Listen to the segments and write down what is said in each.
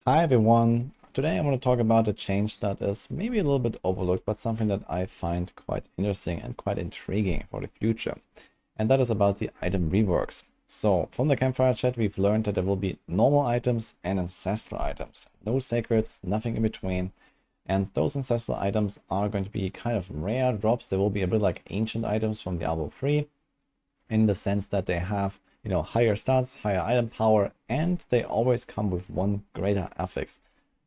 Hi everyone, today I want to talk about a change that is maybe a little bit overlooked, but something that I find quite interesting and quite intriguing for the future. And that is about the item reworks. So from the campfire chat, we've learned that there will be normal items and ancestral items. No sacreds, nothing in between. And those ancestral items are going to be kind of rare drops. They will be a bit like ancient items from Diablo 3 in the sense that they have higher stats, higher item power, and they always come with one greater affix.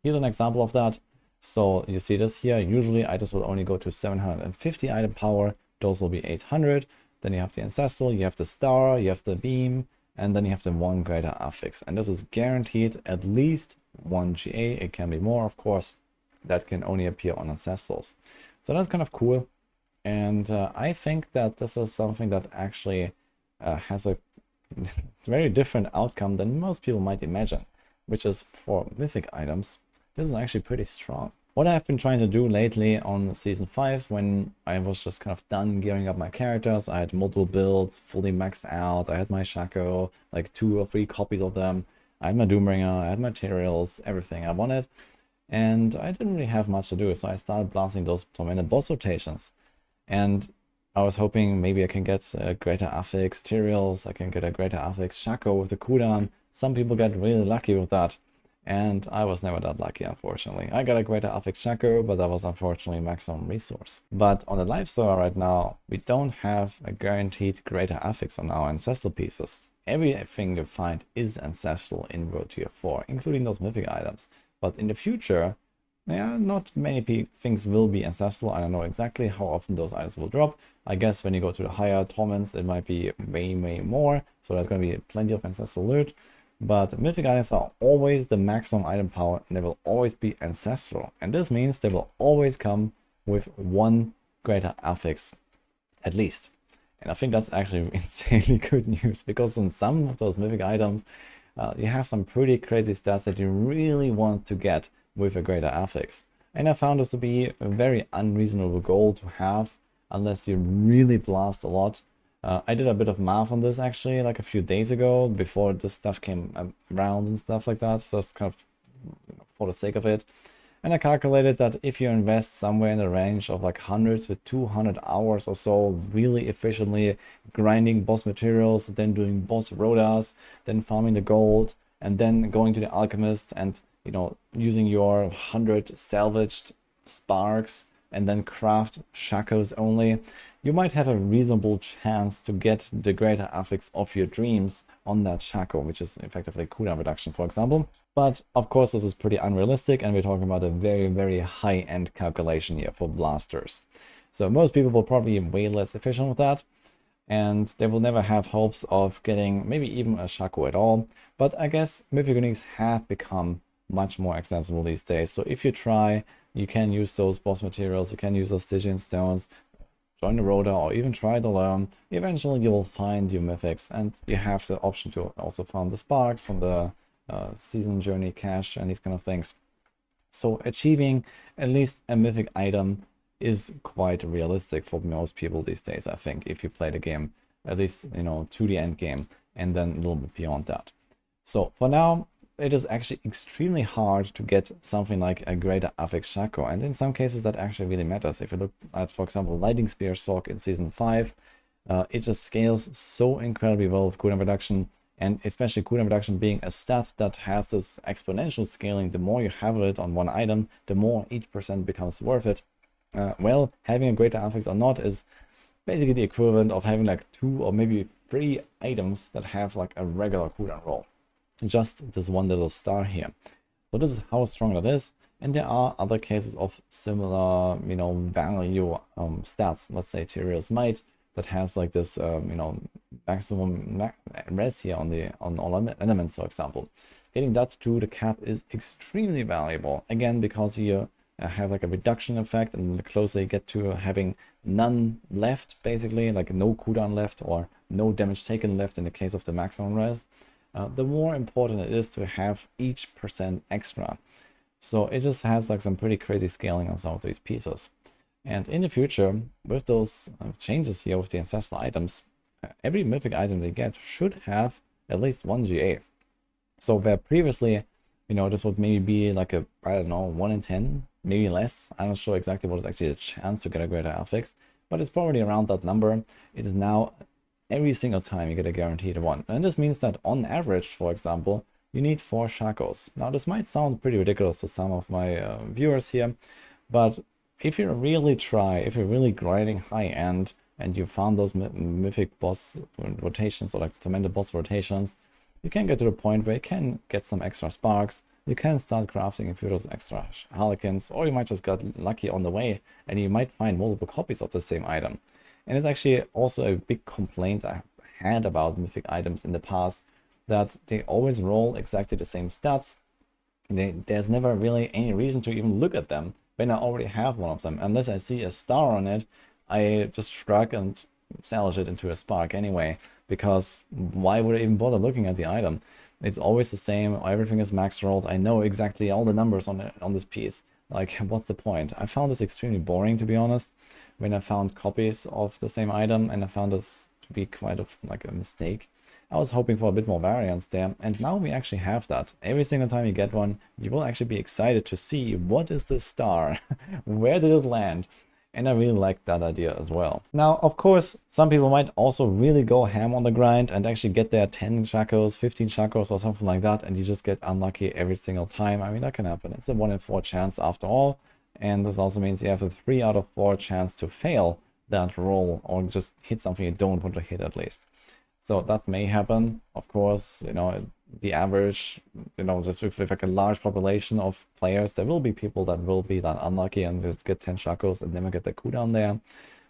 Here's an example of that. So you see this here. Usually items will only go to 750 item power. Those will be 800. Then you have the ancestral, you have the star, you have the beam, and then you have the one greater affix. And this is guaranteed at least one GA. It can be more, of course. That can only appear on ancestrals. So that's kind of cool. And I think that this is something that actually has a very different outcome than most people might imagine, which is for mythic items. This is actually pretty strong. What I've been trying to do lately on season 5, when I was just kind of done gearing up my characters, I had multiple builds fully maxed out, I had my Shaco, like 2 or 3 copies of them, I had my Doombringer, I had materials, everything I wanted, and I didn't really have much to do, so I started blasting those tormented boss rotations. And I was hoping maybe I can get a greater affix Tyraels, I can get a greater affix Shaco with the cooldown. Some people get really lucky with that, and I was never that lucky, unfortunately. I got a greater affix Shaco, but that was unfortunately maximum resource. But on the live server right now, we don't have a guaranteed greater affix on our ancestral pieces. Everything you find is ancestral in World Tier 4, including those mythic items. But in the future, yeah, not many things will be ancestral. I don't know exactly how often those items will drop. I guess when you go to the higher torments, it might be way more. So there's going to be plenty of ancestral loot. But mythic items are always the maximum item power, and they will always be ancestral. And this means they will always come with one greater affix, at least. And I think that's actually insanely good news, because in some of those mythic items, you have some pretty crazy stats that you really want to get with a greater affix. And I found this to be a very unreasonable goal to have unless you really blast a lot. I did a bit of math on this actually like a few days ago before this stuff came around and stuff like that, just kind of for the sake of it. And I calculated that if you invest somewhere in the range of like 100 to 200 hours or so really efficiently grinding boss materials, then doing boss rotas, then farming the gold, and then going to the alchemist and using your 100 salvaged sparks and then craft Shacos only, you might have a reasonable chance to get the greater affix of your dreams on that Shaco, which is effectively cooldown reduction, for example. But of course, this is pretty unrealistic, and we're talking about a very high-end calculation here for blasters. So most people will probably be way less efficient with that, and they will never have hopes of getting maybe even a Shaco at all. But I guess mythic uniques have become much more accessible these days. So if you try, you can use those boss materials, you can use those Stygian stones, join the Rota, or even try it alone. Eventually you will find your mythics, and you have the option to also farm the sparks from the season journey cache and these kind of things. So achieving at least a mythic item is quite realistic for most people these days, I think, if you play the game at least to the end game and then a little bit beyond that. So for now, it is actually extremely hard to get something like a greater affix Shaco, and in some cases that actually really matters. If you look at, for example, Lightning Spear Sork in season 5, it just scales so incredibly well with cooldown reduction, and especially cooldown reduction being a stat that has this exponential scaling. The more you have it on one item, the more each percent becomes worth it. Well, having a greater affix or not is basically the equivalent of having like 2 or maybe 3 items that have like a regular cooldown roll. Just this one little star here. So this is how strong that is, and there are other cases of similar value stats. Let's say Tyraels Might, that has like this maximum res here on all elements, for example. Getting that to the cap is extremely valuable, again because you have like a reduction effect, and the closer you get to having none left, basically like no cooldown left or no damage taken left in the case of the maximum res, the more important it is to have each percent extra. So it just has like some pretty crazy scaling on some of these pieces. And in the future, with those changes here with the ancestral items, every mythic item they get should have at least one GA. So where previously, you know, this would maybe be like a, I don't know, 1 in 10, maybe less. I'm not sure exactly what is actually the chance to get a greater affix, but it's probably around that number. It is now every single time you get a guaranteed one. And this means that on average, for example, you need 4 shakos. Now, this might sound pretty ridiculous to some of my viewers here, but if you really try, if you're really grinding high end and you found those mythic boss rotations or like tormented boss rotations, you can get to the point where you can get some extra sparks, you can start crafting a few of those extra harlequins, or you might just get lucky on the way and you might find multiple copies of the same item. And it's actually also a big complaint I had about mythic items in the past, that they always roll exactly the same stats. There's never really any reason to even look at them when I already have one of them. Unless I see a star on it, I just shrug and salvage it into a spark anyway, because why would I even bother looking at the item? It's always the same, everything is max rolled, I know exactly all the numbers on this piece. Like, what's the point? I found this extremely boring, to be honest, when I found copies of the same item, and I found this to be quite of like a mistake. I was hoping for a bit more variance there, and now we actually have that. Every single time you get one, you will actually be excited to see what is this star, where did it land? And I really like that idea as well. Now, of course, some people might also really go ham on the grind and actually get their 10 shakos, 15 shakos or something like that, and you just get unlucky every single time. I mean, that can happen. It's a 1 in 4 chance after all. And this also means you have a 3 out of 4 chance to fail that roll or just hit something you don't want to hit at least. So that may happen, of course. You know, the average, you know, just with like a large population of players, there will be people that will be that unlucky and just get 10 shakos and never get the cooldown there.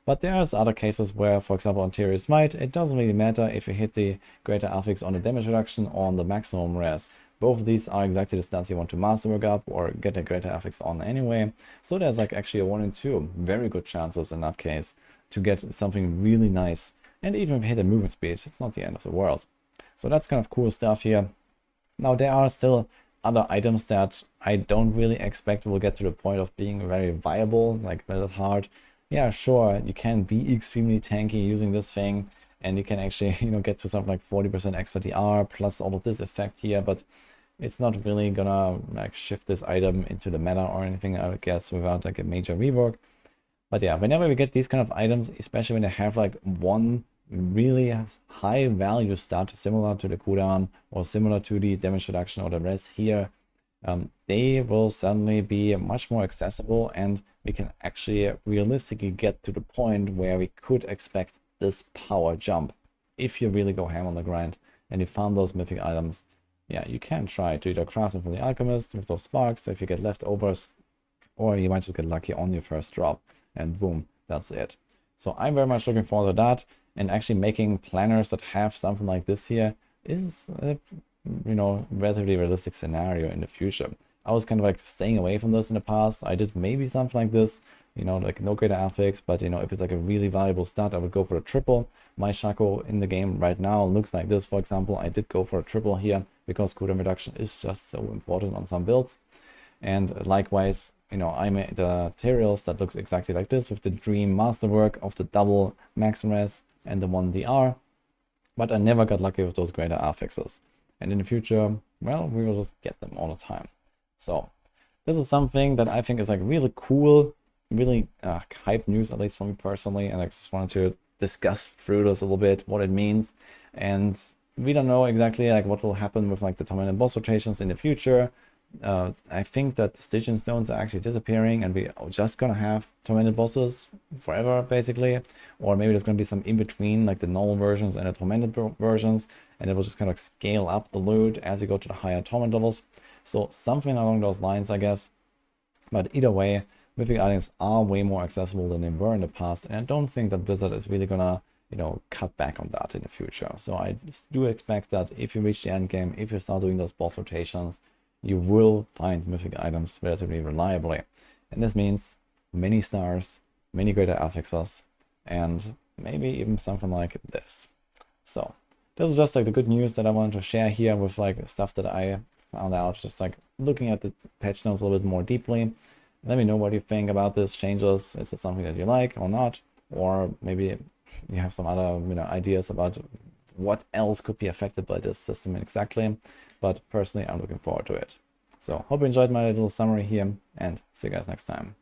But there's other cases where, for example, on Enquiries Smite, it doesn't really matter if you hit the greater affix on the damage reduction or on the maximum res. Both of these are exactly the stats you want to masterwork up or get a greater affix on anyway. So there's like actually a 1 in 2 very good chances in that case to get something really nice. And even if you hit a movement speed, it's not the end of the world. So that's kind of cool stuff here. Now, there are still other items that I don't really expect will get to the point of being very viable, like Metal Heart. Yeah, sure, you can be extremely tanky using this thing, and you can actually, you know, get to something like 40% extra DR plus all of this effect here, but it's not really gonna like shift this item into the meta or anything, I would guess, without like a major rework. But yeah, whenever we get these kind of items, especially when they have like one really high value stat similar to the cooldown or similar to the damage reduction or the res here, they will suddenly be much more accessible, and we can actually realistically get to the point where we could expect this power jump. If you really go ham on the grind and you found those mythic items, yeah, you can try to either craft them from the alchemist with those sparks if you get leftovers, or you might just get lucky on your first drop and boom, that's it. So I'm very much looking forward to that. And actually making planners that have something like this here is a, you know, relatively realistic scenario in the future. I was kind of like staying away from this in the past. I did maybe something like this, you know, like no greater affix, but you know, if it's like a really valuable stat, I would go for a triple. My shako in the game right now looks like this, for example. I did go for a triple here because cooldown reduction is just so important on some builds. And likewise, you know, I made the materials that looks exactly like this with the dream masterwork of the double max res and the 1 DR, but I never got lucky with those greater affixes. And in the future, well, we will just get them all the time. So this is something that I think is like really cool, really hype news, at least for me personally, and I just wanted to discuss through this a little bit, what it means. And we don't know exactly like what will happen with like the tormented boss rotations in the future. I think that Stygian stones are actually disappearing and we're just gonna have tormented bosses forever, basically. Or maybe there's gonna be some in between, like the normal versions and the tormented versions, and it will just kind of scale up the loot as you go to the higher torment levels. So something along those lines, I guess. But either way, mythic items are way more accessible than they were in the past, and I don't think that Blizzard is really gonna, you know, cut back on that in the future. So I do expect that if you reach the end game, if you start doing those boss rotations, you will find mythic items relatively reliably. And this means many stars, many greater affixes, and maybe even something like this. So this is just like the good news that I wanted to share here with like stuff that I found out, just like looking at the patch notes a little bit more deeply. Let me know what you think about this changes. Is it something that you like or not? Or maybe you have some other, you know, ideas about what else could be affected by this system exactly. But personally, I'm looking forward to it. So hope you enjoyed my little summary here, and see you guys next time.